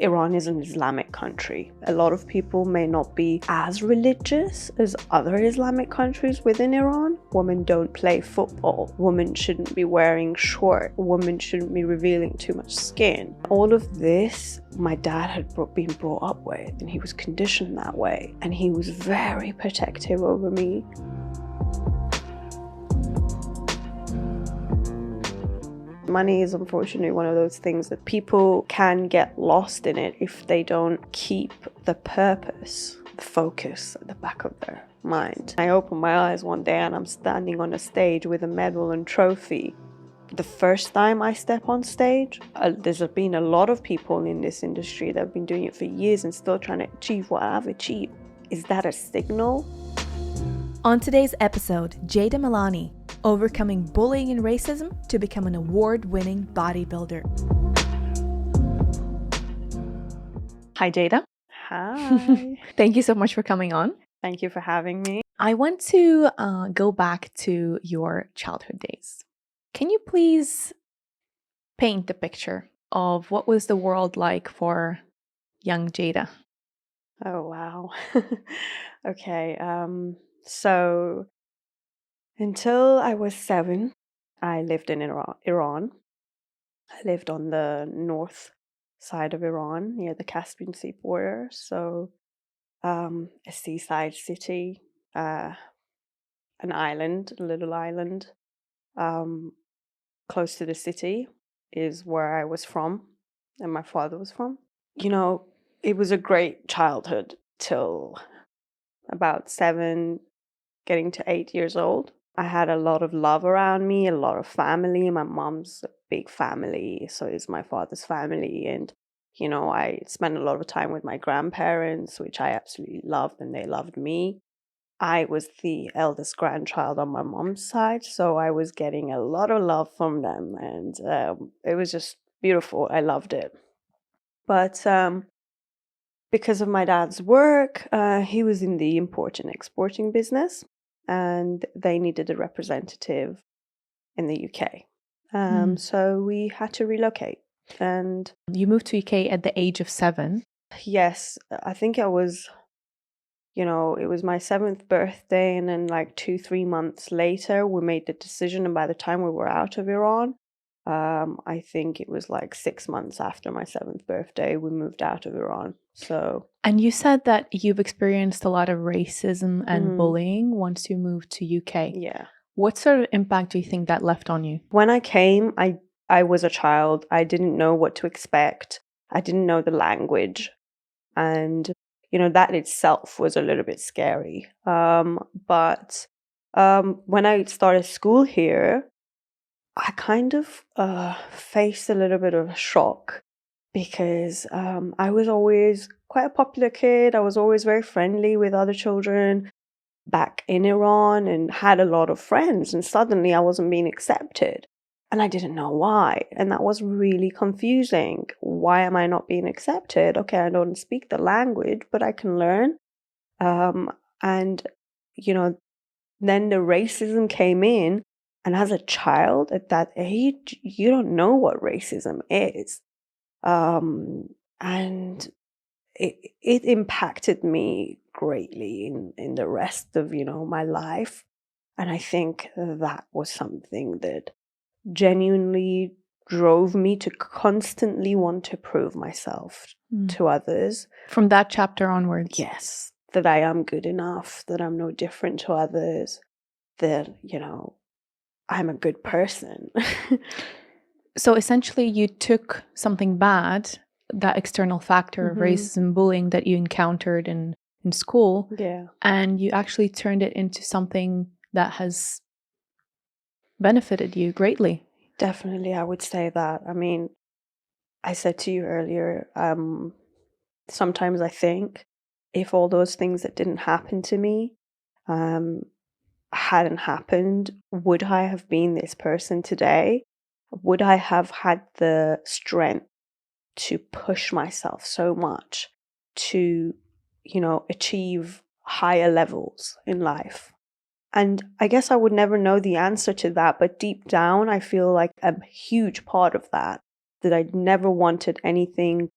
Iran is an Islamic country. A lot of people may not be as religious as other Islamic countries within Iran. Women don't play football. Women shouldn't be wearing short. Women shouldn't be revealing too much skin. All of this, my dad had been brought up with, and he was conditioned that way. And he was very protective over me. Money is unfortunately one of those things that people can get lost in it if they don't keep the purpose, the focus at the back of their mind. I opened my eyes one day and I'm standing on a stage with a medal and trophy. The first time I step on stage, there's been a lot of people in this industry that have been doing it for years and still trying to achieve what I've achieved. Is that a signal? On today's episode, Jeyda Milani, overcoming bullying and racism to become an award-winning bodybuilder. Hi, Jeyda. Hi. Thank you so much for coming on. Thank you for having me. I want to go back to your childhood days. Can you please paint the picture of what was the world like for young Jeyda? Oh, wow. Okay. So until I was 7, I lived in Iran. I lived on the north side of Iran, near the Caspian Sea border. So a seaside city, an island, a little island, close to the city is where I was from and my father was from. You know, it was a great childhood till about 7, getting to 8 years old. I had a lot of love around me, a lot of family. My mom's a big family, so is my father's family. And, you know, I spent a lot of time with my grandparents, which I absolutely loved, and they loved me. I was the eldest grandchild on my mom's side, so I was getting a lot of love from them, and it was just beautiful. I loved it. But because of my dad's work, he was in the import and exporting business, and they needed a representative in the UK. So we had to relocate. And you moved to UK at the age of 7. Yes, I think I was, you know, it was my 7th birthday, and then like 2-3 months later, we made the decision. And by the time we were out of Iran, I think it was like 6 months after my 7th birthday, we moved out of Iran. So. And you said that you've experienced a lot of racism and bullying once you moved to UK. Yeah. What sort of impact do you think that left on you? When I came, I was a child. I didn't know what to expect. I didn't know the language. And, you know, that itself was a little bit scary. But when I started school here, I kind of faced a little bit of a shock because I was always quite a popular kid. I was always very friendly with other children back in Iran and had a lot of friends. And suddenly I wasn't being accepted. And I didn't know why. And that was really confusing. Why am I not being accepted? Okay, I don't speak the language, but I can learn. And, you know, then the racism came in. And as a child at that age, you don't know what racism is. And it impacted me greatly in the rest of, you know, my life. And I think that was something that genuinely drove me to constantly want to prove myself to others. From that chapter onwards? Yes, that I am good enough, that I'm no different to others, that, you know, I'm a good person. So essentially you took something bad, that external factor of racism, bullying that you encountered in school, and you actually turned it into something that has benefited you greatly. Definitely, I would say that. I mean, I said to you earlier, sometimes I think if all those things that didn't happen to me hadn't happened, would I have been this person today? Would I have had the strength to push myself so much to, you know, achieve higher levels in life? And I guess I would never know the answer to that, but deep down, I feel like a huge part of that I never wanted anything,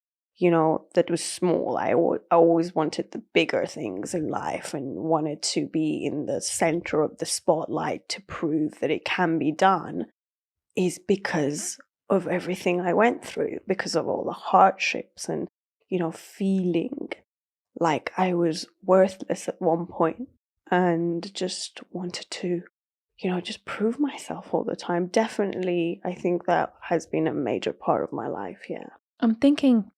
that was small. I always wanted the bigger things in life and wanted to be in the center of the spotlight to prove that it can be done, is because of everything I went through, because of all the hardships and, feeling like I was worthless at one point and just wanted to, just prove myself all the time. Definitely, I think that has been a major part of my life, yeah. I'm thinking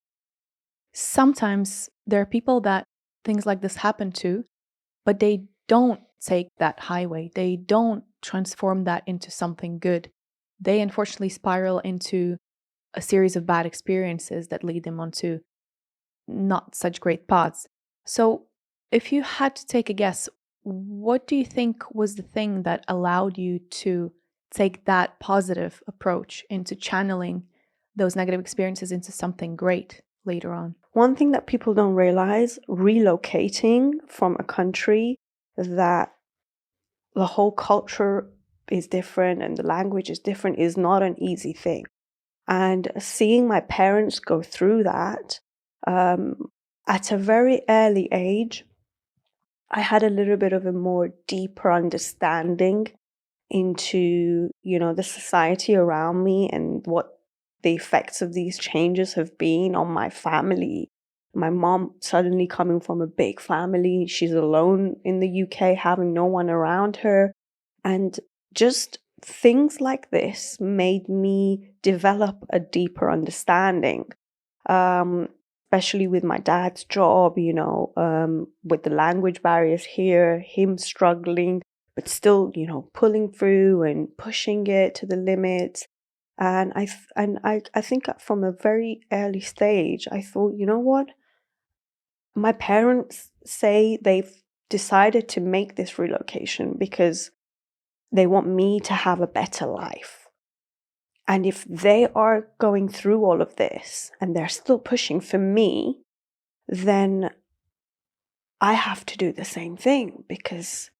sometimes there are people that things like this happen to, but they don't take that highway. They don't transform that into something good. They unfortunately spiral into a series of bad experiences that lead them onto not such great paths. So, if you had to take a guess, what do you think was the thing that allowed you to take that positive approach into channeling those negative experiences into something great later on? One thing that people don't realize, relocating from a country that the whole culture is different and the language is different, is not an easy thing. And seeing my parents go through that at a very early age, I had a little bit of a more deeper understanding into, the society around me and what the effects of these changes have been on my family. My mom suddenly coming from a big family, she's alone in the UK, having no one around her. And just things like this made me develop a deeper understanding, especially with my dad's job, with the language barriers here, him struggling, but still, pulling through and pushing it to the limits. And I think from a very early stage, I thought, you know what? My parents say they've decided to make this relocation because they want me to have a better life. And if they are going through all of this and they're still pushing for me, then I have to do the same thing, because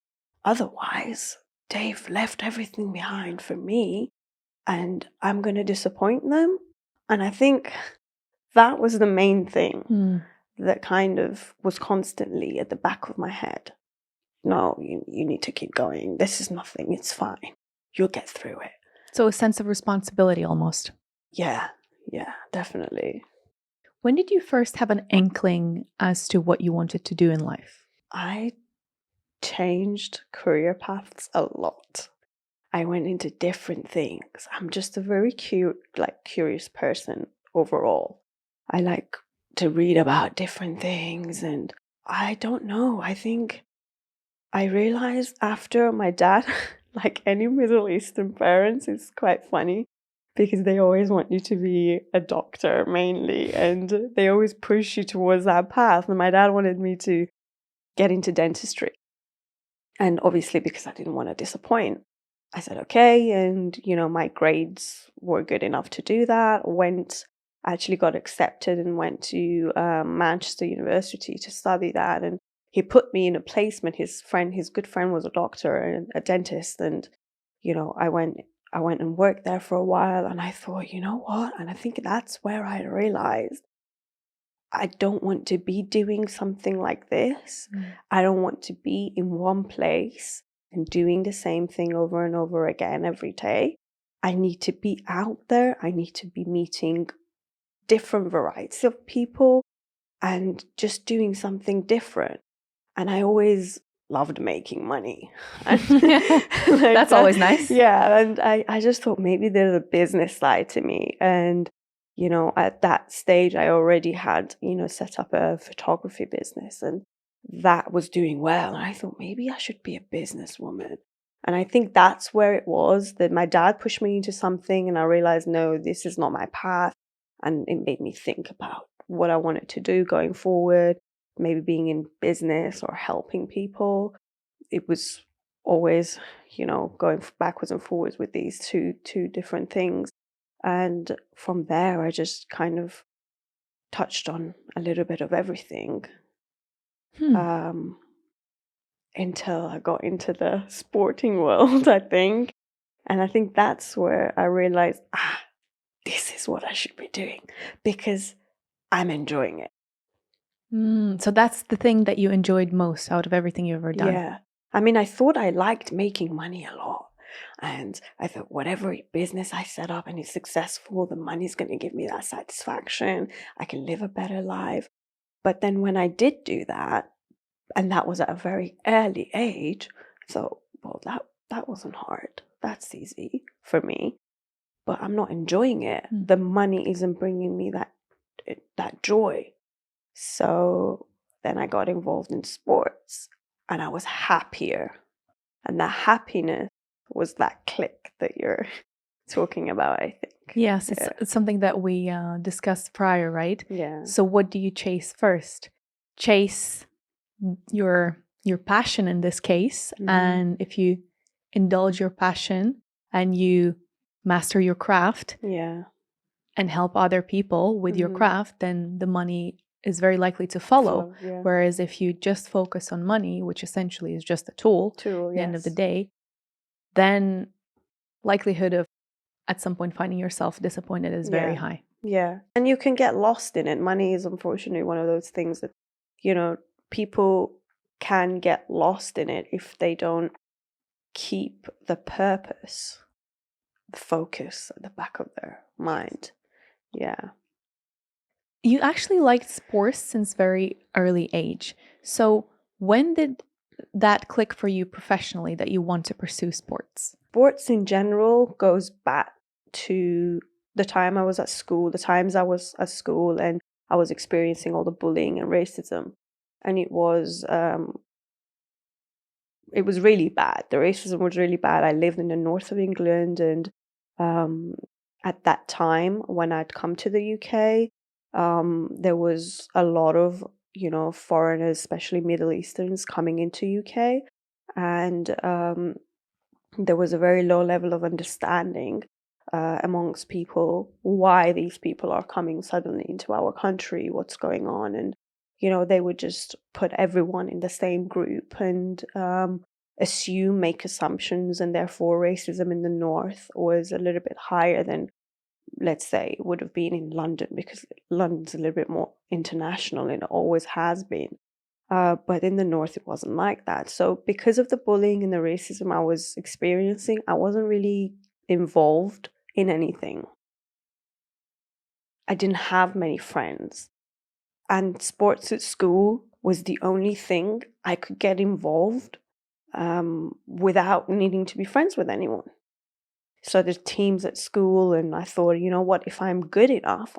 otherwise they've left everything behind for me and I'm going to disappoint them. And I think that was the main thing that kind of was constantly at the back of my head. No, you need to keep going. This is nothing. It's fine. You'll get through it. So a sense of responsibility almost. Yeah, definitely. When did you first have an inkling as to what you wanted to do in life? I changed career paths a lot. I went into different things. I'm just a very curious person overall. I like to read about different things, and I don't know. I think I realized after my dad, like any Middle Eastern parents, it's quite funny because they always want you to be a doctor mainly, and they always push you towards that path. And my dad wanted me to get into dentistry. And obviously, because I didn't want to disappoint, I said, okay. And, my grades were good enough to do that. Actually got accepted and went to Manchester University to study that. And he put me in a placement. His good friend was a doctor and a dentist. And, I went and worked there for a while. And I thought, you know what? And I think that's where I realized I don't want to be doing something like this. I don't want to be in one place and doing the same thing over and over again every day. I need to be out there. I need to be meeting different varieties of people and just doing something different. And I always loved making money. That's always nice. Yeah. And I just thought maybe there's a business side to me. And at that stage, I already had, set up a photography business, and that was doing well. And I thought maybe I should be a businesswoman. And I think that's where it was that my dad pushed me into something, and I realized, no, this is not my path. And it made me think about what I wanted to do going forward, maybe being in business or helping people. It was always, going backwards and forwards with these two different things. And from there, I just kind of touched on a little bit of everything until I got into the sporting world, I think. And I think that's where I realized, this is what I should be doing. Because I'm enjoying it. So that's the thing that you enjoyed most out of everything you've ever done. Yeah. I mean, I thought I liked making money a lot. And I thought whatever business I set up and it's successful, the money's going to give me that satisfaction. I can live a better life. But then when I did do that, and that was at a very early age, so, well, that wasn't hard. That's easy for me. But I'm not enjoying it. The money isn't bringing me that joy. So then I got involved in sports and I was happier. And that happiness was that click that you're talking about, I think. Yes, it's something that we discussed prior, right? Yeah. So what do you chase first? Chase your passion in this case. And if you indulge your passion and you master your craft and help other people with your craft, then the money is very likely to follow. Whereas if you just focus on money, which essentially is just a tool at the end of the day, then likelihood of at some point finding yourself disappointed is very high. Yeah. And you can get lost in it. Money is unfortunately one of those things that, people can get lost in it if they don't keep the purpose, the focus at the back of their mind. Yeah. You actually liked sports since very early age. So when did that click for you professionally that you want to pursue sports? Sports in general goes back to the time I was at school, the times I was at school and I was experiencing all the bullying and racism. And it was really bad. The racism was really bad. I lived in the north of England, and at that time when I'd come to the UK, there was a lot of foreigners, especially Middle Easterns, coming into UK, and there was a very low level of understanding amongst people why these people are coming suddenly into our country, what's going on, and they would just put everyone in the same group and make assumptions, and therefore racism in the north was a little bit higher than, let's say, it would have been in London, because London's a little bit more international and it always has been. But in the north, it wasn't like that. So because of the bullying and the racism I was experiencing, I wasn't really involved in anything. I didn't have many friends. And sports at school was the only thing I could get involved without needing to be friends with anyone. So there's teams at school, and I thought, you know what, if I'm good enough,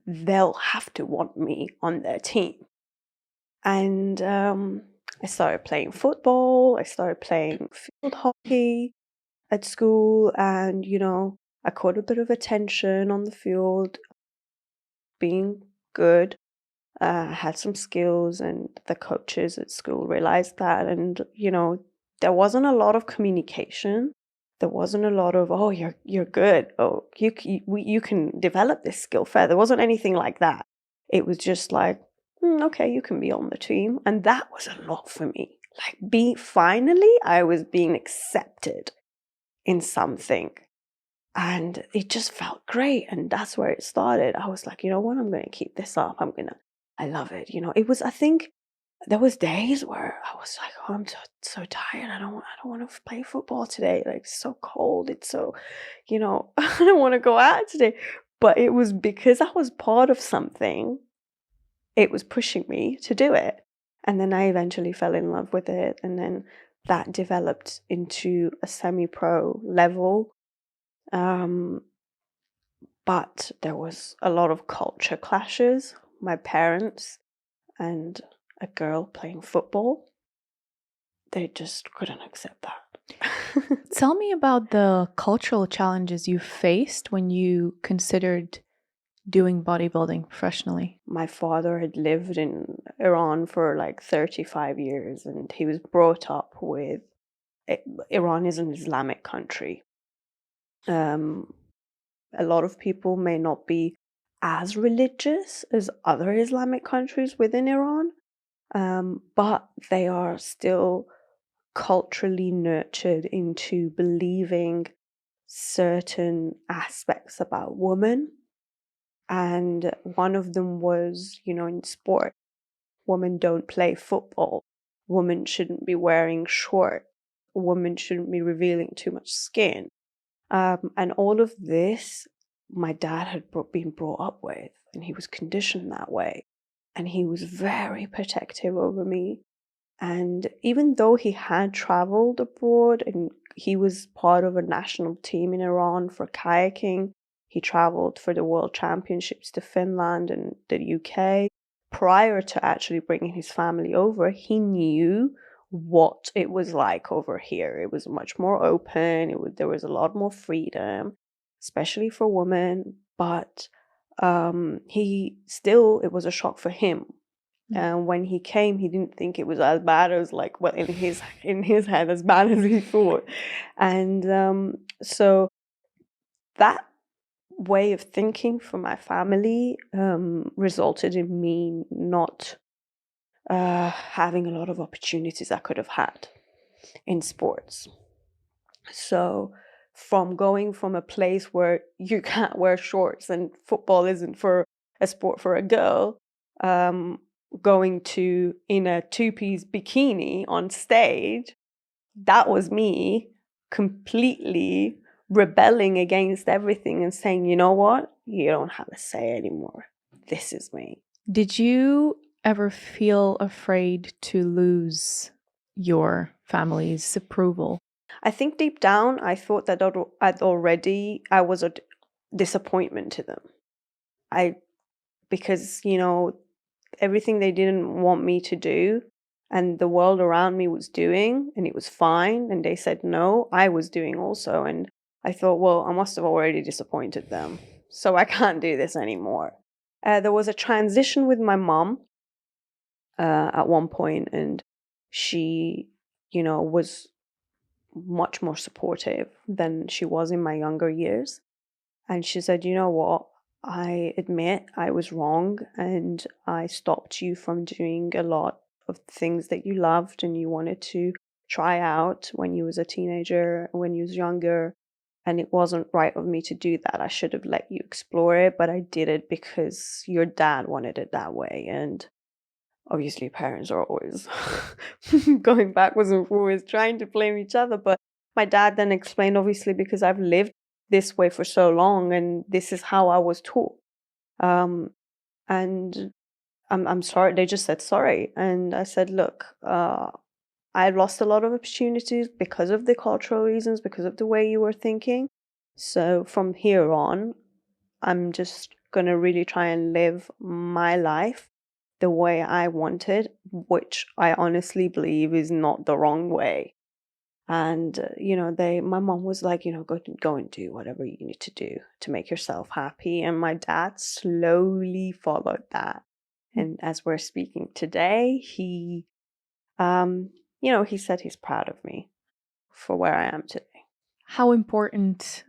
they'll have to want me on their team. And I started playing football, I started playing field hockey at school, and, I caught a bit of attention on the field, being good. I had some skills, and the coaches at school realized that. And, there wasn't a lot of communication. There wasn't a lot of, oh, you're good. Oh, you can develop this skill further. There wasn't anything like that. It was just like, okay, you can be on the team. And that was a lot for me. Like, finally, I was being accepted in something. And it just felt great. And that's where it started. I was like, you know what? I'm going to keep this up. I love it. It was, I think there was days where I was like, oh, I'm so tired. I don't want to play football today. Like, it's so cold. It's so, I don't want to go out today. But it was because I was part of something. It was pushing me to do it. And then I eventually fell in love with it. And then that developed into a semi-pro level. But there was a lot of culture clashes. My parents and a girl playing football, they just couldn't accept that. Tell me about the cultural challenges you faced when you considered doing bodybuilding professionally. My father had lived in Iran for like 35 years, and he was brought up with Iran is an Islamic country. A lot of people may not be as religious as other Islamic countries within Iran, but they are still culturally nurtured into believing certain aspects about women. And one of them was, in sport, women don't play football. Women shouldn't be wearing shorts. Women shouldn't be revealing too much skin. And all of this, my dad had been brought up with, and he was conditioned that way. And he was very protective over me. And even though he had traveled abroad and he was part of a national team in Iran for kayaking, he traveled for the World Championships to Finland and the UK. Prior to actually bringing his family over, he knew what it was like over here. It was much more open. There was a lot more freedom, especially for women. But it was a shock for him. And when he came, he didn't think it was as bad as in his head, as bad as he thought. And so that way of thinking for my family resulted in me not having a lot of opportunities I could have had in sports. So from going from a place where you can't wear shorts and football isn't for a sport for a girl, going to in a two-piece bikini on stage, that was me completely rebelling against everything and saying, you know what? You don't have a say anymore. This is me. Did you ever feel afraid to lose your family's approval? I think deep down, I thought that I was a disappointment to them. Because, everything they didn't want me to do and the world around me was doing, and it was fine, and they said no, I was doing also. And I thought, well, I must have already disappointed them, so I can't do this anymore. There was a transition with my mom at one point, and she, was much more supportive than she was in my younger years. And she said, you know what? I admit I was wrong, and I stopped you from doing a lot of things that you loved and you wanted to try out when you was a teenager, when you was younger. And it wasn't right of me to do that. I should have let you explore it, but I did it because your dad wanted it that way. And obviously parents are always going backwards and forwards, trying to blame each other. But my dad then explained, obviously, because I've lived this way for so long and this is how I was taught. And I'm sorry. They just said sorry. And I said, look, I lost a lot of opportunities because of the cultural reasons, because of the way you were thinking. So from here on, I'm just going to really try and live my life the way I wanted, which I honestly believe is not the wrong way. And, my mom was like, go and do whatever you need to do to make yourself happy. And my dad slowly followed that. And as we're speaking today, he said he's proud of me for where I am today. How important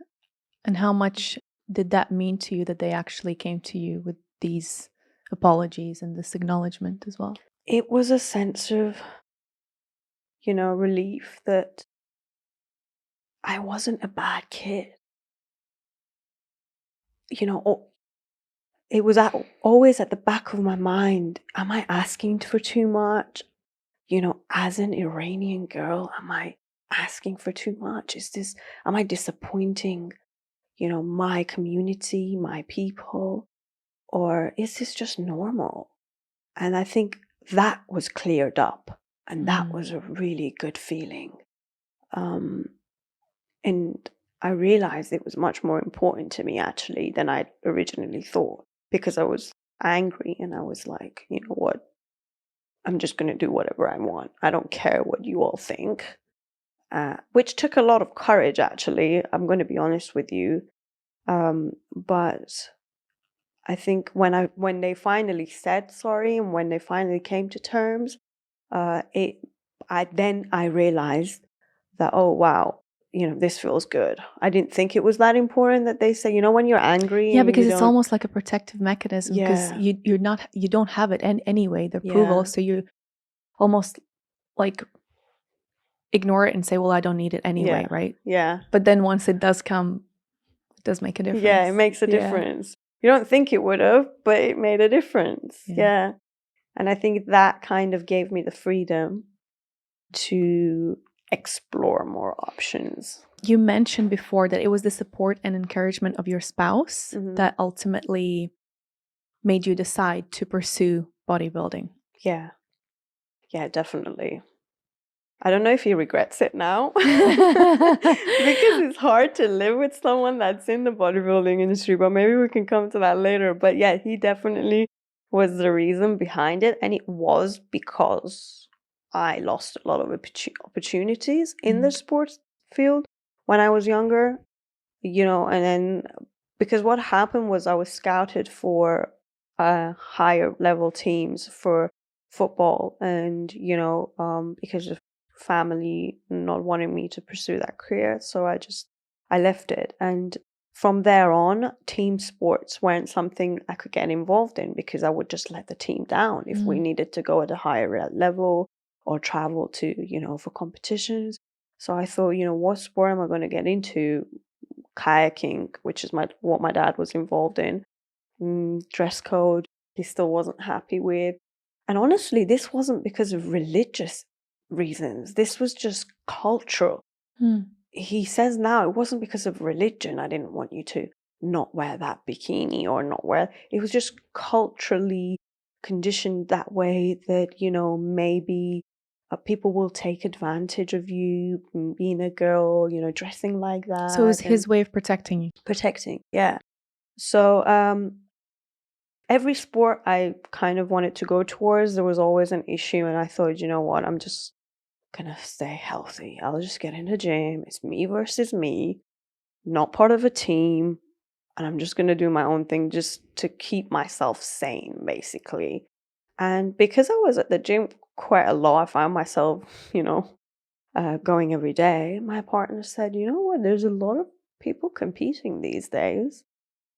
and how much did that mean to you that they actually came to you with these apologies and this acknowledgement as well? It was a sense of, relief that I wasn't a bad kid. It was always at the back of my mind. Am I asking for too much? As an Iranian girl, am I asking for too much? Am I disappointing, my community, my people? Or is this just normal? And I think that was cleared up. And that was a really good feeling. And I realized it was much more important to me, actually, than I originally thought. Because I was angry and I was like, you know what? I'm just going to do whatever I want. I don't care what you all think. Which took a lot of courage, actually. I'm going to be honest with you. But I think when they finally said sorry and when they finally came to terms, I realized that, oh wow, this feels good. I didn't think it was that important that they say, when you're angry. Yeah, because it's almost like a protective mechanism. Because you don't have it anyway, the approval. So you almost like ignore it and say, well, I don't need it anyway, right? Yeah. But then once it does come, it does make a difference. Yeah, it makes a difference. You don't think it would have, but it made a difference. Yeah. And I think that kind of gave me the freedom to explore more options. You mentioned before that it was the support and encouragement of your spouse that ultimately made you decide to pursue bodybuilding. Yeah. Yeah, definitely. I don't know if he regrets it now because it's hard to live with someone that's in the bodybuilding industry, but maybe we can come to that later. But yeah, he definitely was the reason behind it. And it was because I lost a lot of opportunities in the sports field when I was younger, you know, and then because what happened was I was scouted for higher level teams for football, and, you know, because of family not wanting me to pursue that career, so I left it. And from there on, team sports weren't something I could get involved in because I would just let the team down if we needed to go at a higher level or travel to, you know, for competitions. So I thought, you know, what sport am I going to get into? Kayaking, which is what my dad was involved in. Dress code, he still wasn't happy with. And honestly, this wasn't because of religious reasons. This was just cultural. He says now it wasn't because of religion. I didn't want you to not wear that bikini or not wear. It was just culturally conditioned that way that, you know, maybe people will take advantage of you being a girl, you know, dressing like that. So it was his way of protecting you. Protecting, yeah. So every sport I kind of wanted to go towards, there was always an issue, and I thought, you know what, I'm just gonna stay healthy. I'll just get in the gym. It's me versus me, not part of a team, and I'm just gonna do my own thing just to keep myself sane, basically. And because I was at the gym quite a lot, I found myself, you know, going every day. My partner said, you know what, there's a lot of people competing these days.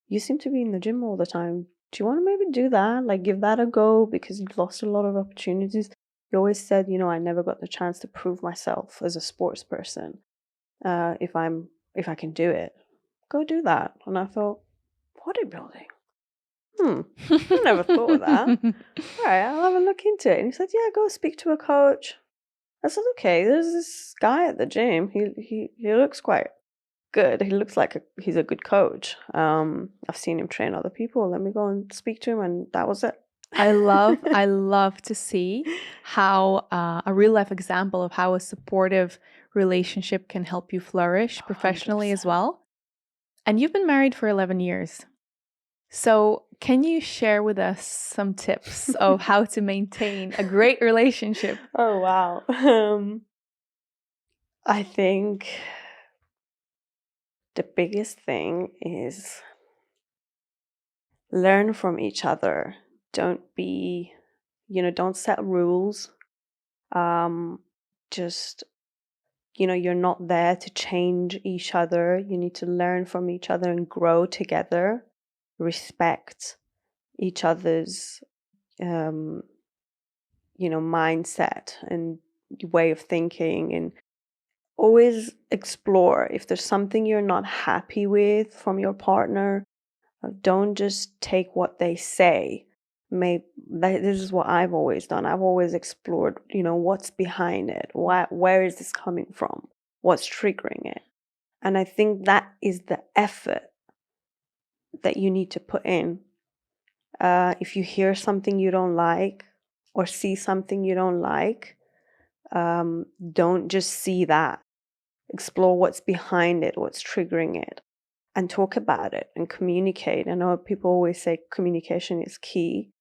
You seem to be in the gym all the time. Do you want to maybe do that? Like, give that a go because you've lost a lot of opportunities. You always said, you know, I never got the chance to prove myself as a sports person. If I can do it, go do that. And I thought, bodybuilding. I never thought of that. All right, I'll have a look into it. And he said, yeah, go speak to a coach. I said, okay, there's this guy at the gym. He looks quite good. He looks like he's a good coach. I've seen him train other people. Let me go and speak to him, and that was it. I love to see how a real life example of how a supportive relationship can help you flourish professionally 100%. As well. And you've been married for 11 years. So can you share with us some tips of how to maintain a great relationship? Oh, wow. I think the biggest thing is learn from each other. Don't set rules. Just, you know, you're not there to change each other. You need to learn from each other and grow together. Respect each other's, mindset and way of thinking, and always explore. If there's something you're not happy with from your partner, don't just take what they say. This is what I've always done. I've always explored, you know, what's behind it. Where is this coming from? What's triggering it? And I think that is the effort that you need to put in. If you hear something you don't like or see something you don't like, don't just see that. Explore what's behind it, what's triggering it, and talk about it and communicate. I know people always say communication is key,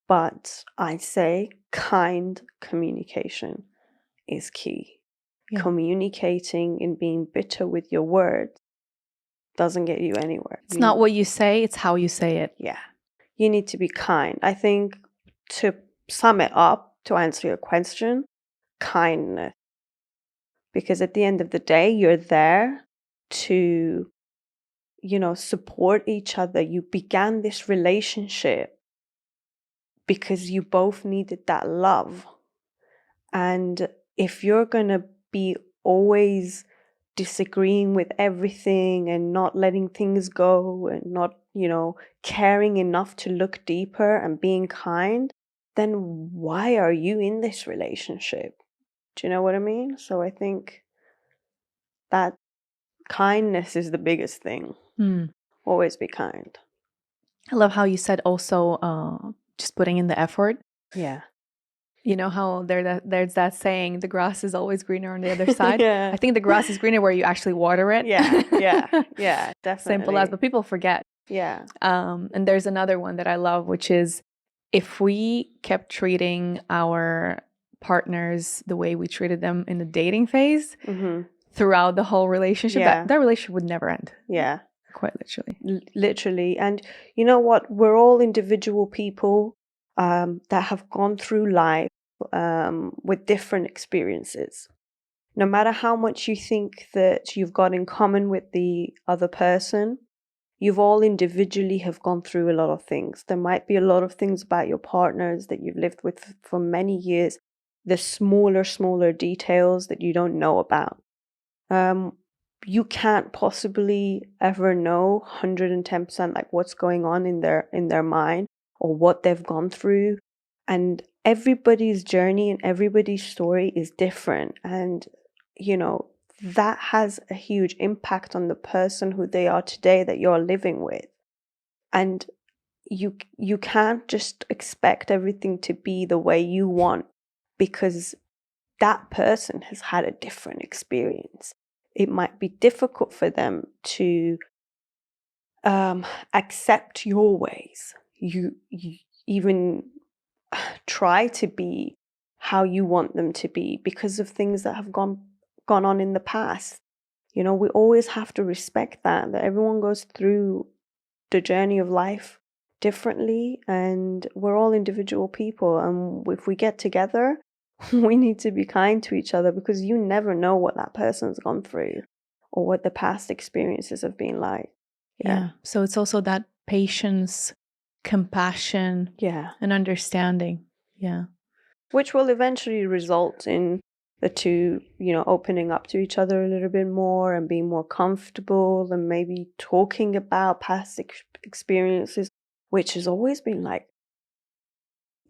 but I say kind communication is key. Yeah. Communicating and being bitter with your words doesn't get you anywhere. It's not what you say, it's how you say it. Yeah. You need to be kind. I think, to sum it up, to answer your question, kindness. Because at the end of the day, you're there to, you know, support each other. You began this relationship because you both needed that love. And if you're going to be always disagreeing with everything and not letting things go and not, caring enough to look deeper and being kind, then why are you in this relationship? Do you know what I mean? So I think that kindness is the biggest thing. Always be kind. I love how you said also just putting in the effort. Yeah. You know how there's that saying, the grass is always greener on the other side. Yeah. I think the grass is greener where you actually water it. Yeah, definitely. Simple as, but people forget. Yeah. And there's another one that I love, which is, if we kept treating our partners the way we treated them in the dating phase throughout the whole relationship, that relationship would never end. Yeah. Quite literally. Literally. And you know what? We're all individual people that have gone through life with different experiences. No matter how much you think that you've got in common with the other person, you've all individually have gone through a lot of things. There might be a lot of things about your partners that you've lived with for many years, the smaller details that you don't know about. You can't possibly ever know 110% like what's going on in their mind or what they've gone through. And everybody's journey and everybody's story is different. And, that has a huge impact on the person who they are today that you're living with. And you can't just expect everything to be the way you want, because that person has had a different experience. It might be difficult for them to accept your ways. You even try to be how you want them to be because of things that have gone on in the past. We always have to respect that everyone goes through the journey of life differently, and we're all individual people. And if we get together, we need to be kind to each other, because you never know what that person's gone through or what the past experiences have been like. Yeah. So it's also that patience, compassion, and understanding. Yeah. Which will eventually result in the two, opening up to each other a little bit more and being more comfortable, and maybe talking about past experiences, which has always been like,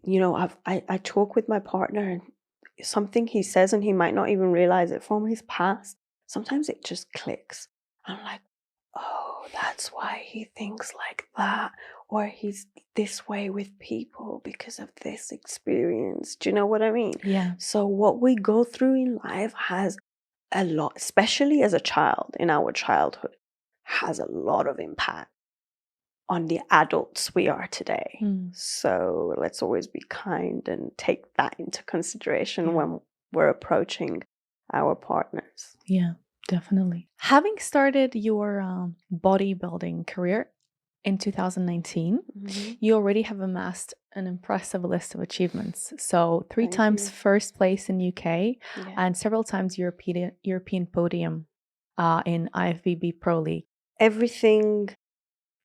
I talk with my partner, and something he says and he might not even realize it from his past, sometimes it just clicks. I'm like, oh, that's why he thinks like that, or he's this way with people because of this experience. Do you know what I mean? Yeah. So what we go through in life has a lot, especially as a child, in our childhood, has a lot of impact on the adults we are today. So let's always be kind and take that into consideration when we're approaching our partners. Yeah, definitely. Having started your bodybuilding career in 2019, you already have amassed an impressive list of achievements. So 3 times first place in UK and several times European podium in IFBB Pro League. Everything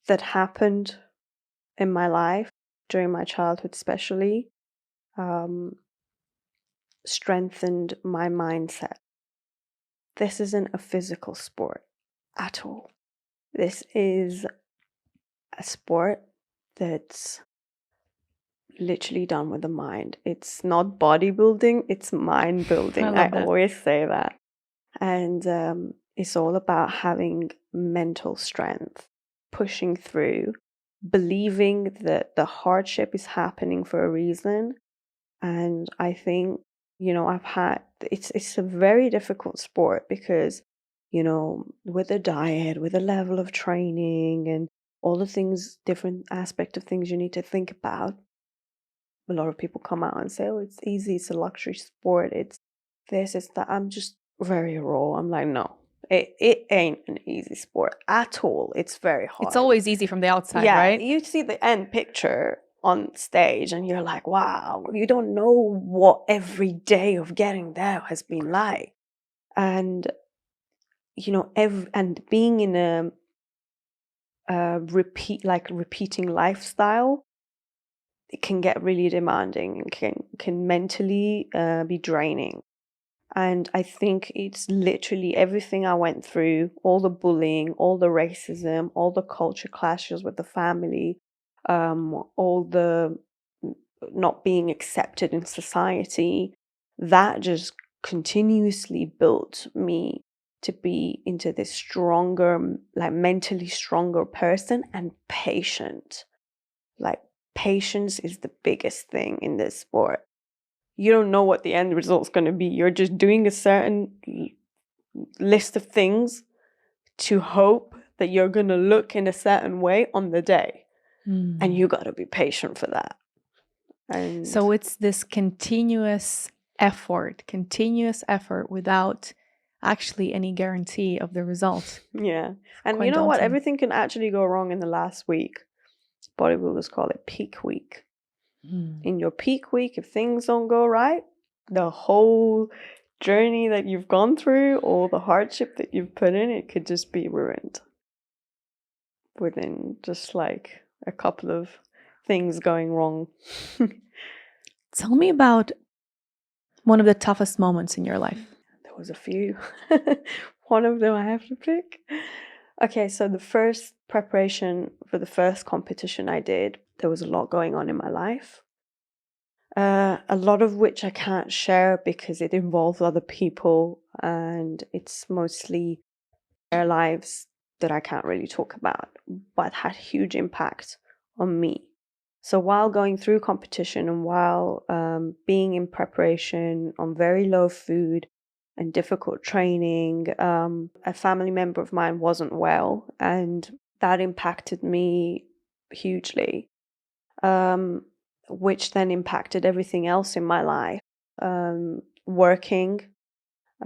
that happened in my life during my childhood especially strengthened my mindset. This isn't a physical sport at all. This is a sport that's literally done with the mind. It's not bodybuilding, it's mind building. I always say that. And it's all about having mental strength, pushing through, believing that the hardship is happening for a reason. And I think, it's a very difficult sport because, with the diet, with the level of training and all the things, different aspect of things you need to think about. A lot of people come out and say, oh, it's easy, it's a luxury sport, it's this, it's that. I'm just very raw. I'm like, no, it ain't an easy sport at all. It's very hard. It's always easy from the outside, right? You see the end picture on stage and you're like, wow, you don't know what every day of getting there has been like. And, and being in a repeating lifestyle, it can get really demanding and can mentally be draining. And I think it's literally everything I went through, all the bullying, all the racism, all the culture clashes with the family, all the not being accepted in society, that just continuously built me to be into this stronger, like mentally stronger person, and patient. Like, patience is the biggest thing in this sport. You don't know what the end result's going to be. You're just doing a certain list of things to hope that you're going to look in a certain way on the day. And you got to be patient for that. And so it's this continuous effort without actually any guarantee of the result. Yeah. And quite you know daunting. what? Everything can actually go wrong in the last week. Bodybuilders call it peak week. In your peak week, if things don't go right, the whole journey that you've gone through, all the hardship that you've put in, it could just be ruined within just like a couple of things going wrong. Tell me about one of the toughest moments in your life. There was a few. One of them I have to pick. Okay, so the first preparation for the first competition I did, there was a lot going on in my life. A lot of which I can't share because it involves other people and it's mostly their lives that I can't really talk about, but had huge impact on me. So while going through competition and while being in preparation on very low food and difficult training, a family member of mine wasn't well, and that impacted me hugely. Which then impacted everything else in my life. Working,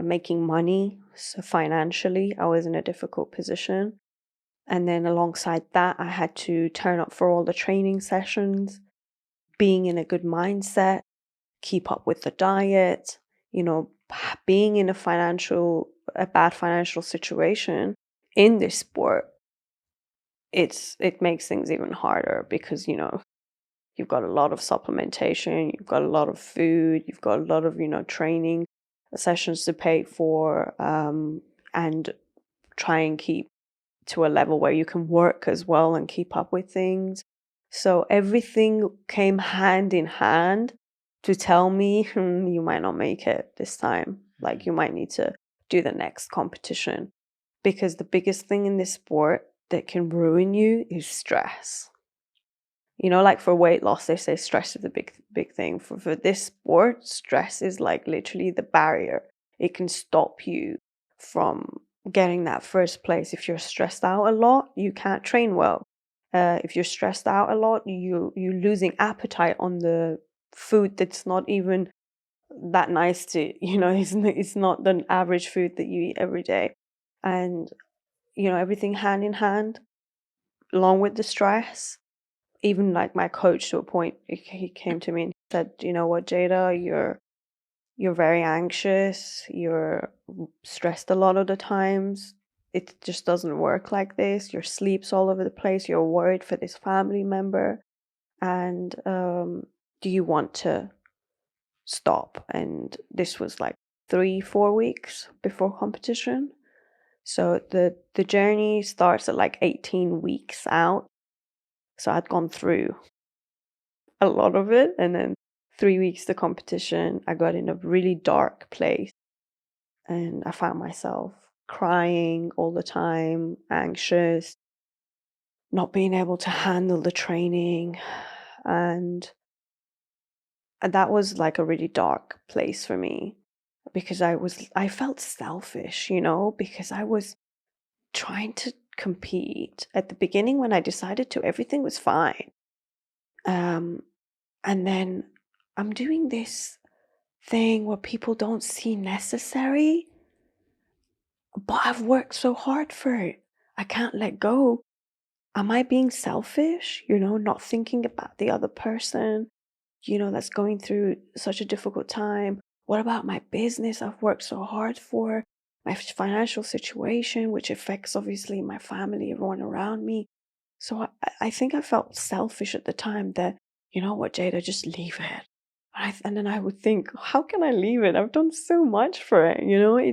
making money, so financially, I was in a difficult position. And then alongside that, I had to turn up for all the training sessions, being in a good mindset, keep up with the diet, being in a bad financial situation in this sport. It makes things even harder because, you've got a lot of supplementation, you've got a lot of food, you've got a lot of, training sessions to pay for, and try and keep to a level where you can work as well and keep up with things. So everything came hand in hand to tell me, you might not make it this time. Like, you might need to do the next competition. Because the biggest thing in this sport that can ruin you is stress. Like for weight loss, they say stress is a big thing. For this sport, stress is like literally the barrier. It can stop you from getting that first place. If you're stressed out a lot, you can't train well. If you're stressed out a lot, you're losing appetite on the food that's not even that nice to, it's not the average food that you eat every day. And, everything hand in hand, along with the stress. Even like my coach, to a point, he came to me and said, "You know what, Jeyda, you're very anxious. You're stressed a lot of the times. It just doesn't work like this. Your sleep's all over the place. You're worried for this family member, and do you want to stop?" And this was like 3-4 weeks before competition. So the journey starts at like 18 weeks out. So I'd gone through a lot of it, and then 3 weeks to competition, I got in a really dark place, and I found myself crying all the time, anxious, not being able to handle the training, and that was like a really dark place for me because I felt selfish, because I was trying to compete. At the beginning, when I decided to, everything was fine. And then I'm doing this thing where people don't see necessary, but I've worked so hard for it. I can't let go. Am I being selfish? Not thinking about the other person, that's going through such a difficult time. What about my business I've worked so hard for? My financial situation, which affects obviously my family, everyone around me. So I think I felt selfish at the time that, you know what, Jeyda, just leave it. And then I would think, how can I leave it? I've done so much for it, you know? I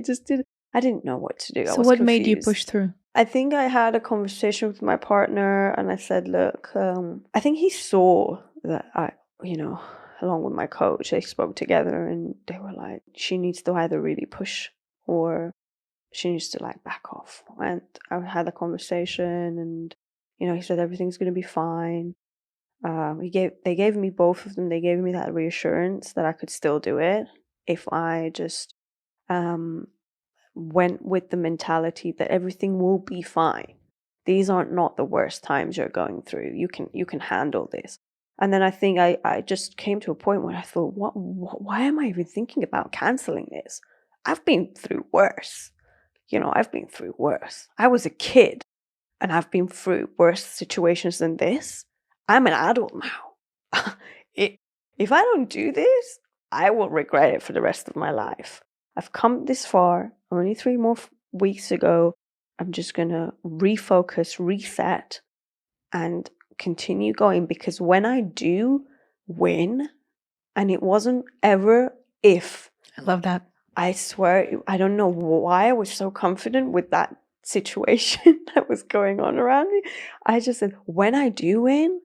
didn't know what to do. I So was what confused. made you push through? I think I had a conversation with my partner and I said, look, I think he saw that along with my coach, they spoke together and they were like, she needs to either really push or she needs to like back off. And I had a conversation and, he said, everything's going to be fine. They gave me, both of them, they gave me that reassurance that I could still do it if I just went with the mentality that everything will be fine. These aren't not the worst times you're going through. You can handle this. And then I think I just came to a point where I thought, why am I even thinking about canceling this? I've been through worse. I've been through worse. I was a kid and I've been through worse situations than this. I'm an adult now. If I don't do this, I will regret it for the rest of my life. I've come this far, only 3 more weeks ago. I'm just going to refocus, reset, and continue going, because when I do win, and it wasn't ever if. I love that. I swear, I don't know why I was so confident with that situation that was going on around me. I just said, when I do win,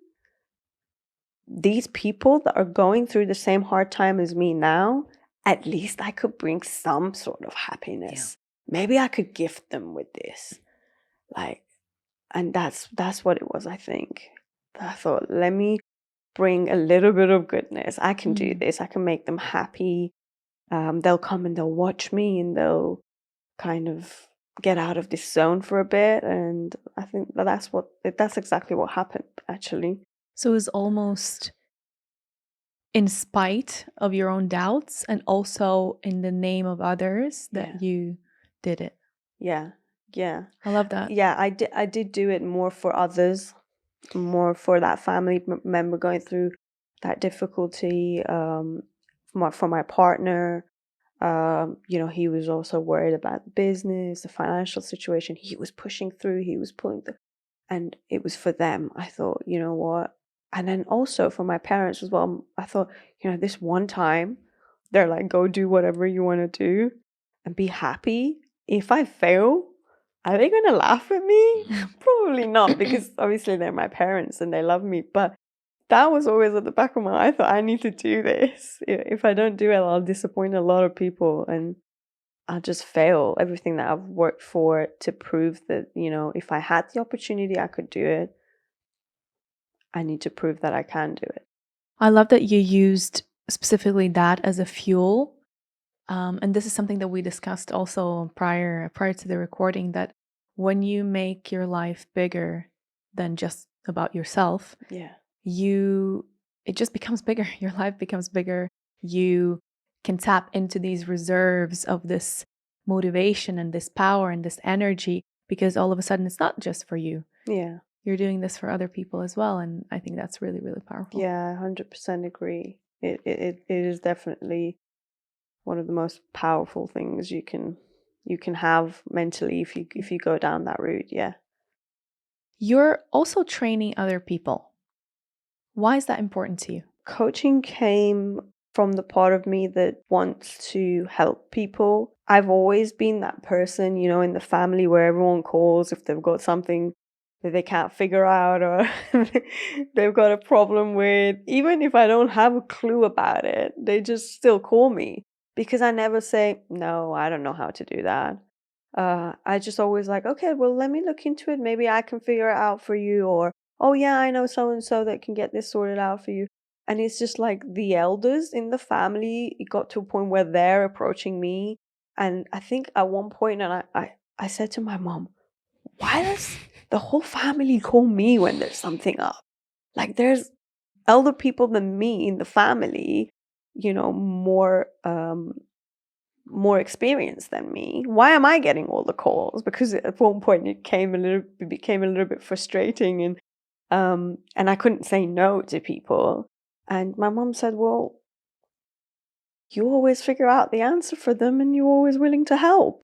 these people that are going through the same hard time as me now, at least I could bring some sort of happiness. Yeah. Maybe I could gift them with this. And that's what it was, I think. I thought, let me bring a little bit of goodness. I can do this. I can make them happy. They'll come and they'll watch me and they'll kind of get out of this zone for a bit. And I think that's exactly what happened, actually. So it was almost in spite of your own doubts and also in the name of others that you did it. Yeah. Yeah. I love that. Yeah, I did do it more for others, more for that family member going through that difficulty, for my partner. He was also worried about the business, the financial situation. He was pushing through, he was pulling through. And it was for them. I thought, you know what? And then also for my parents as well. I thought, this one time, they're like, go do whatever you want to do and be happy. If I fail, are they going to laugh at me? Probably not, because obviously they're my parents and they love me. But that was always at the back of my mind. I thought, I need to do this. If I don't do it, I'll disappoint a lot of people and I'll just fail everything that I've worked for to prove that, if I had the opportunity, I could do it. I need to prove that I can do it. I love that you used specifically that as a fuel. And this is something that we discussed also prior to the recording, that when you make your life bigger than just about yourself, it just becomes bigger. Your life becomes bigger. You can tap into these reserves of this motivation and this power and this energy, because all of a sudden it's not just for you. Yeah. You're doing this for other people as well. And I think that's really, really powerful. Yeah, 100% agree. It is definitely one of the most powerful things you can have mentally if you go down that route. Yeah. You're also training other people. Why is that important to you? Coaching came from the part of me that wants to help people. I've always been that person, in the family where everyone calls if they've got something that they can't figure out or they've got a problem with. Even if I don't have a clue about it, they just still call me, because I never say, no, I don't know how to do that. I just always like, okay, well, let me look into it. Maybe I can figure it out for you. Or, oh yeah, I know so-and-so that can get this sorted out for you. And it's just like the elders in the family, it got to a point where they're approaching me. And I think at one point, and I said to my mom, why does the whole family call me when there's something up? Like, there's elder people than me in the family, more experienced than me. Why am I getting all the calls? Because at one point it became a little bit frustrating, and I couldn't say no to people. And my mom said, well, you always figure out the answer for them and you're always willing to help.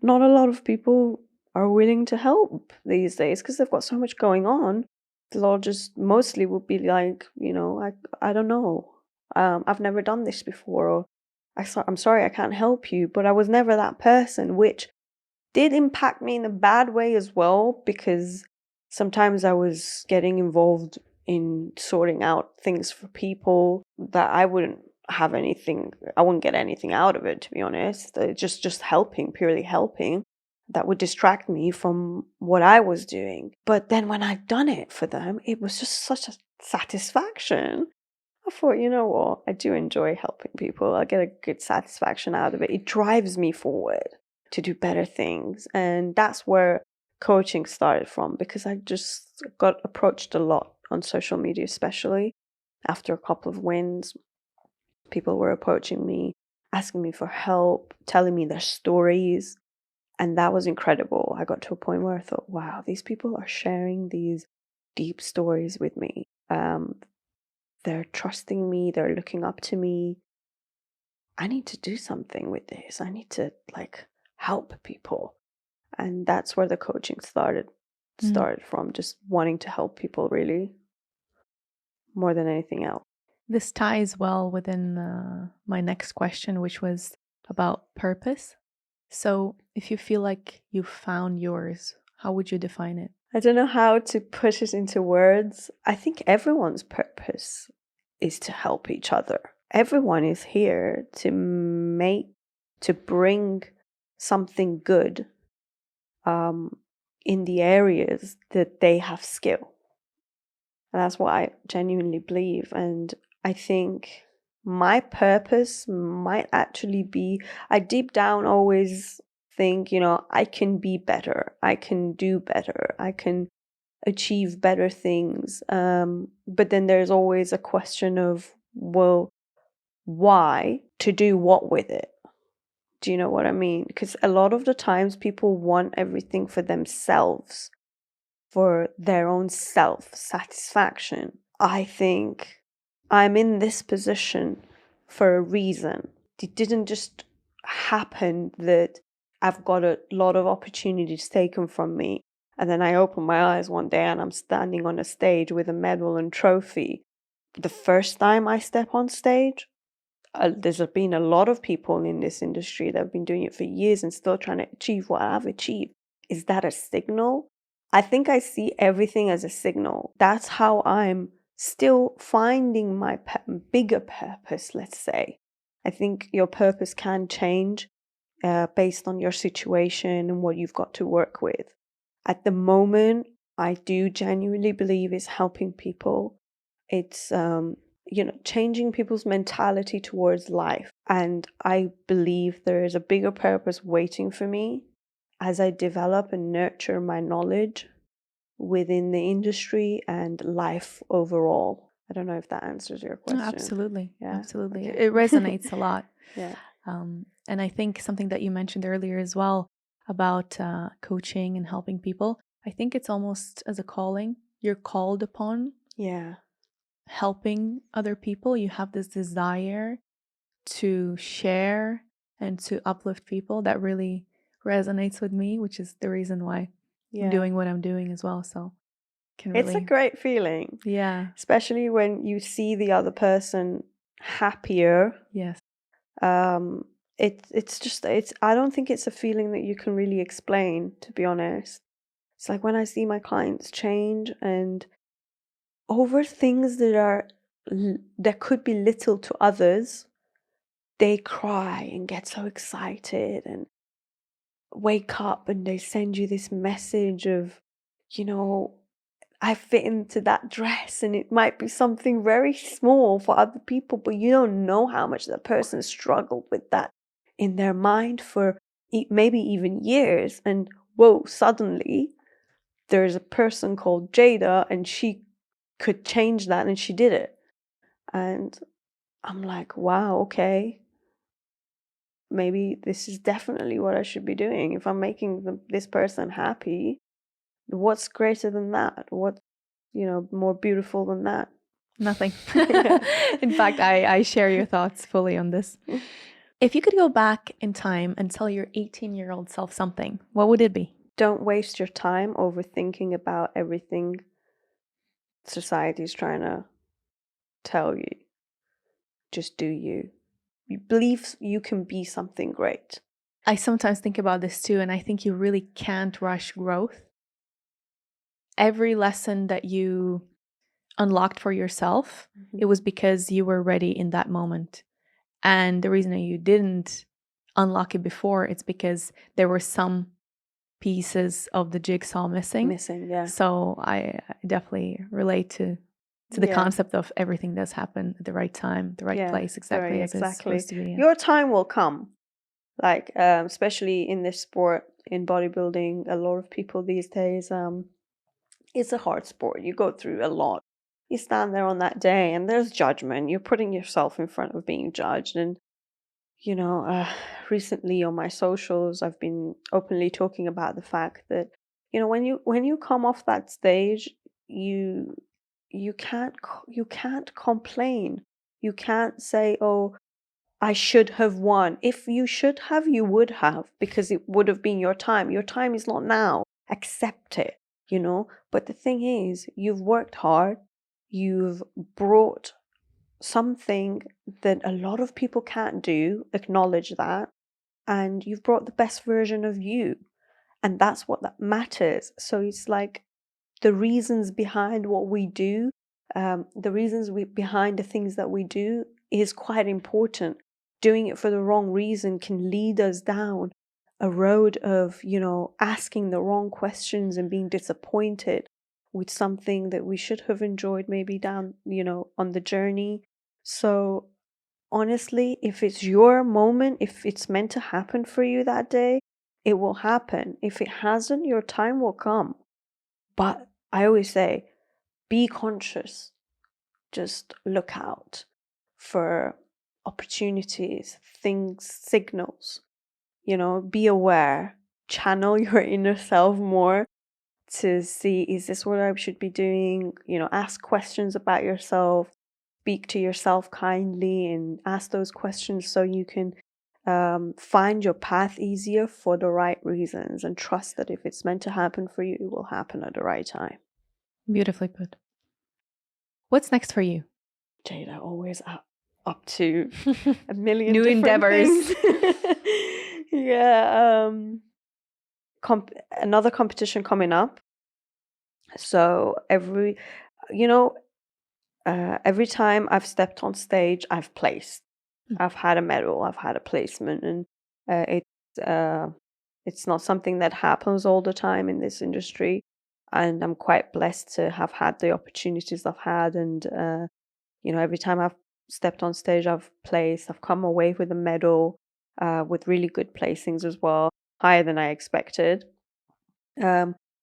Not a lot of people are willing to help these days because they've got so much going on. They'll just mostly would be like, I don't know. I've never done this before, or I'm sorry, I can't help you. But I was never that person, which did impact me in a bad way as well, because sometimes I was getting involved in sorting out things for people that I wouldn't get anything out of it, to be honest. Just helping, purely helping, that would distract me from what I was doing. But then when I'd done it for them, it was just such a satisfaction. I thought, you know what, I do enjoy helping people. I get a good satisfaction out of it. It drives me forward to do better things. And that's where coaching started from, because I just got approached a lot on social media, especially after a couple of wins. People were approaching me, asking me for help, telling me their stories. And that was incredible. I got to a point where I thought, wow, these people are sharing these deep stories with me. They're trusting me. They're looking up to me. I need to do something with this. I need to help people. And that's where the coaching started from, just wanting to help people, really, more than anything else. This ties well within my next question, which was about purpose. So if you feel like you found yours, how would you define it? I don't know how to put it into words. I think everyone's purpose is to help each other. Everyone is here to bring something good in the areas that they have skill. And that's what I genuinely believe. And I think my purpose might actually be, I deep down always think, I can be better. I can do better. I can achieve better things. But then there's always a question of, well, why? To do what with it? Do you know what I mean? Because a lot of the times people want everything for themselves, for their own self-satisfaction. I think I'm in this position for a reason. It didn't just happen that I've got a lot of opportunities taken from me, and then I open my eyes one day and I'm standing on a stage with a medal and trophy. The first time I step on stage, there's been a lot of people in this industry that have been doing it for years and still trying to achieve what I've achieved. Is that a signal? I think I see everything as a signal. That's how I'm still finding my bigger purpose, let's say. I think your purpose can change based on your situation and what you've got to work with. At the moment, I do genuinely believe is helping people. It's changing people's mentality towards life. And I believe there is a bigger purpose waiting for me as I develop and nurture my knowledge within the industry and life overall. I don't know if that answers your question. Absolutely. Yeah? Absolutely. Okay. It resonates a lot. Yeah. And I think something that you mentioned earlier as well about coaching and helping people, I think it's almost as a calling. You're called upon. Yeah. Helping other people. You have this desire to share and to uplift people that really resonates with me, which is the reason why I'm doing what I'm doing as well. So it's a great feeling. Yeah. Especially when you see the other person happier. Yes. It's I don't think it's a feeling that you can really explain, to be honest. It's like when I see my clients change and over things that could be little to others, they cry and get so excited and wake up and they send you this message of, I fit into that dress, and it might be something very small for other people, but you don't know how much that person struggled with that in their mind for maybe even years. And whoa, suddenly there's a person called Jeyda and she could change that, and she did it. And I'm like, wow, okay. Maybe this is definitely what I should be doing. If I'm making this person happy, what's greater than that? What's, more beautiful than that? Nothing. In fact, I share your thoughts fully on this. If you could go back in time and tell your 18-year-old self something, what would it be? Don't waste your time overthinking about everything society's trying to tell you. Just do you. You believe you can be something great. I sometimes think about this too, and I think you really can't rush growth. Every lesson that you unlocked for yourself, it was because you were ready in that moment. And the reason that you didn't unlock it before, it's because there were some pieces of the jigsaw missing. Yeah. So I definitely relate to the concept of everything does happen at the right time, the right place, exactly as it's supposed to be. Your time will come. Like, especially in this sport, in bodybuilding, a lot of people these days, it's a hard sport. You go through a lot. You stand there on that day and there's judgment. You're putting yourself in front of being judged. And, you know, recently on my socials, I've been openly talking about the fact that, you know, when you come off that stage, you can't complain. You can't say, oh, I should have won. If you should have, you would have, because it would have been your time. Your time is not now. Accept it, you know. But the thing is, you've worked hard. You've brought something that a lot of people can't do. Acknowledge that. And you've brought the best version of you. And that's what that matters. So it's like the reasons behind what we do, the reasons behind the things that we do is quite important. Doing it for the wrong reason can lead us down a road of, you know, asking the wrong questions and being disappointed with something that we should have enjoyed maybe down, you know, on the journey. So honestly, if it's your moment, if it's meant to happen for you that day, it will happen. If it hasn't, your time will come. But I always say, be conscious. Just look out for opportunities, things, signals. You know, be aware. Channel your inner self more to see, is this what I should be doing? You know, ask questions about yourself. Speak to yourself kindly and ask those questions so you can find your path easier for the right reasons, and trust that if it's meant to happen for you, it will happen at the right time. Beautifully put. What's next for you? Jeyda, always up to a million new different endeavors. Yeah, another competition coming up. So every time I've stepped on stage, I've placed. I've had a medal, I've had a placement, and it's not something that happens all the time in this industry. And I'm quite blessed to have had the opportunities I've had. And, you know, every time I've stepped on stage, I've placed, I've come away with a medal, with really good placings as well, higher than I expected.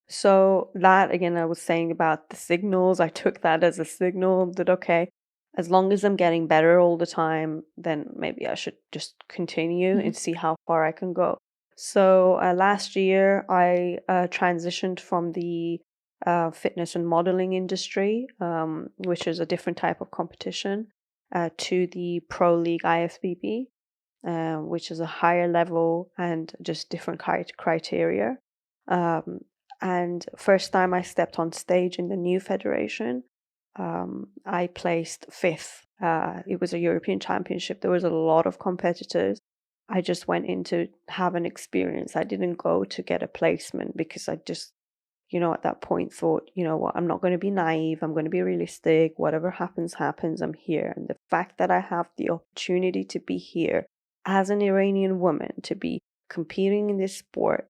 So that, again, I was saying about the signals, I took that as a signal that, okay, as long as I'm getting better all the time, then maybe I should just continue and see how far I can go. So last year, I transitioned from the fitness and modeling industry, which is a different type of competition, to the Pro League ifbb, which is a higher level and just different criteria. And first time I stepped on stage in the new federation, I placed 5th. It was a European championship. There was a lot of competitors. I just went in to have an experience. I didn't go to get a placement because I just, you know, at that point thought, you know what, I'm not going to be naive. I'm going to be realistic. Whatever happens, happens. I'm here. And the fact that I have the opportunity to be here as an Iranian woman, to be competing in this sport,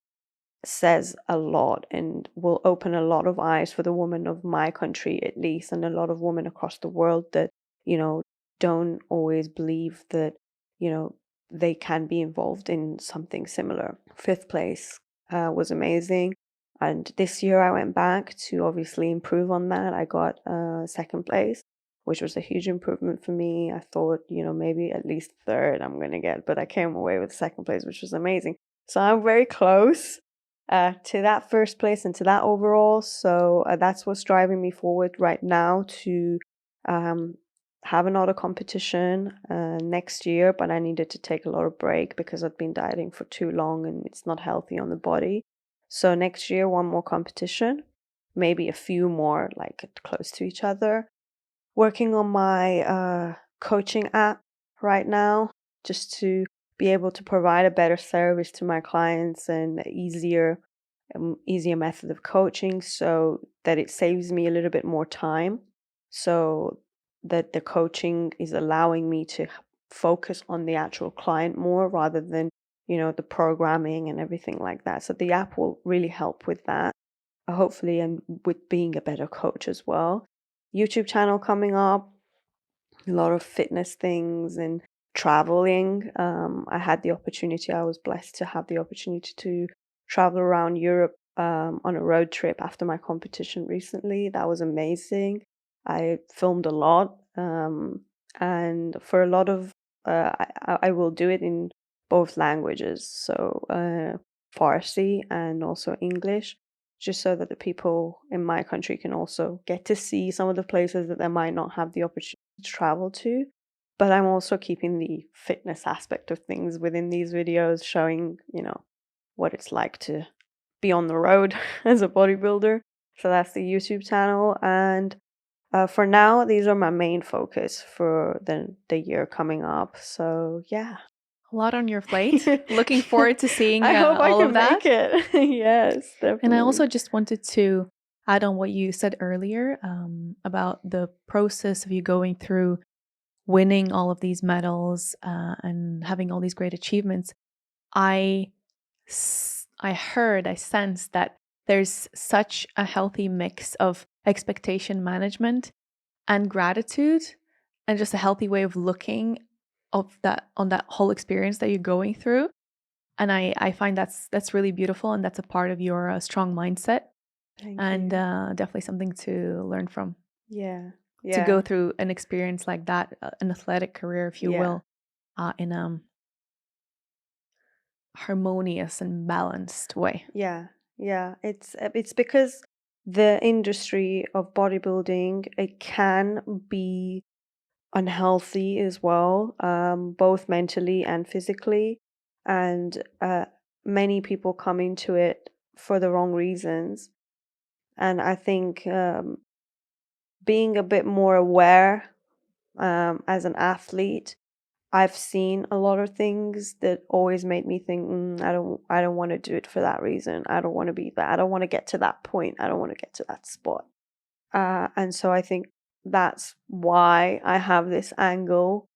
says a lot and will open a lot of eyes for the women of my country, at least, and a lot of women across the world that, you know, don't always believe that, you know, they can be involved in something similar. 5th place was amazing. And this year I went back to obviously improve on that. I got 2nd place, which was a huge improvement for me. I thought, you know, maybe at least 3rd I'm going to get, but I came away with 2nd place, which was amazing. So I'm very close to that 1st place and to that overall. So that's what's driving me forward right now to have another competition next year. But I needed to take a lot of break because I've been dieting for too long and it's not healthy on the body. So next year, one more competition, maybe a few more like close to each other. Working on my coaching app right now, just to be able to provide a better service to my clients and easier method of coaching, so that it saves me a little bit more time, so that the coaching is allowing me to focus on the actual client more rather than, the programming and everything like that. So the app will really help with that, hopefully, and with being a better coach as well. YouTube channel coming up, a lot of fitness things and traveling. I was blessed to have the opportunity to travel around Europe on a road trip after my competition recently. That was amazing. I filmed a lot, and for a lot of I will do it in both languages, so Farsi and also English, just so that the people in my country can also get to see some of the places that they might not have the opportunity to travel to. But I'm also keeping the fitness aspect of things within these videos, showing, what it's like to be on the road as a bodybuilder. So that's the YouTube channel. And for now, these are my main focus for the year coming up. So yeah. A lot on your plate. Looking forward to seeing I hope all I can of that. make it. Yes, definitely. And I also just wanted to add on what you said earlier about the process of you going through winning all of these medals and having all these great achievements. I sensed that there's such a healthy mix of expectation management and gratitude, and just a healthy way of looking on that whole experience that you're going through. And I find that's really beautiful, and that's a part of your strong mindset. Thank and you. Definitely something to learn from. Yeah. To go through an experience like that, an athletic career, if you will, in a harmonious and balanced way. Yeah. It's because the industry of bodybuilding, it can be unhealthy as well, both mentally and physically, and many people come into it for the wrong reasons. And I think being a bit more aware as an athlete, I've seen a lot of things that always made me think, I don't want to do it for that reason. I don't want to be that. I don't want to get to that point. I don't want to get to that spot. And so I think that's why I have this angle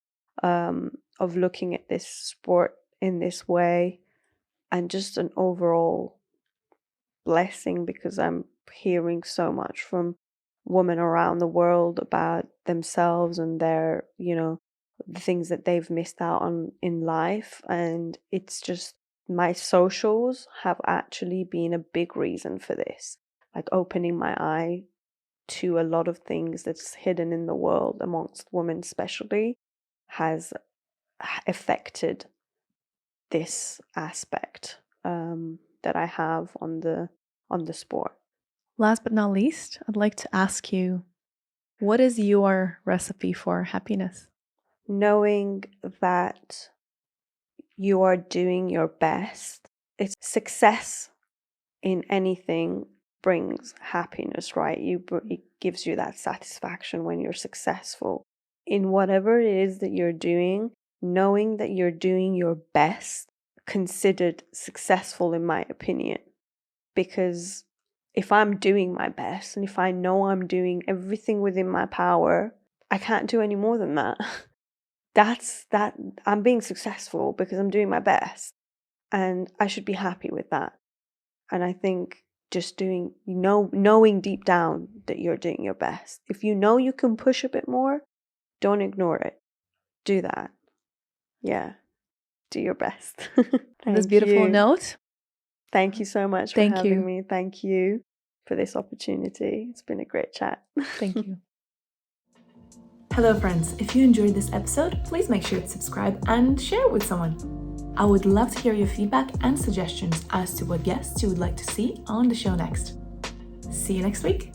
of looking at this sport in this way, and just an overall blessing, because I'm hearing so much from women around the world about themselves and their, the things that they've missed out on in life. And it's just, my socials have actually been a big reason for this, like opening my eye to a lot of things that's hidden in the world amongst women especially, has affected this aspect that I have on the sport. Last but not least, I'd like to ask you, what is your recipe for happiness? Knowing that you are doing your best. It's success in anything brings happiness, right? It gives you that satisfaction when you're successful in whatever it is that you're doing. Knowing that you're doing your best, considered successful in my opinion, because if I'm doing my best and if I know I'm doing everything within my power, I can't do any more than that. That's I'm being successful because I'm doing my best, and I should be happy with that. And I think just knowing deep down that you're doing your best. If you know you can push a bit more, don't ignore it. Do that. Yeah. Do your best. On this beautiful note, thank you so much for having me. Thank you for this opportunity. It's been a great chat. Thank you. Hello friends, if you enjoyed this episode, please make sure to subscribe and share it with someone. I would love to hear your feedback and suggestions as to what guests you would like to see on the show next. See you next week.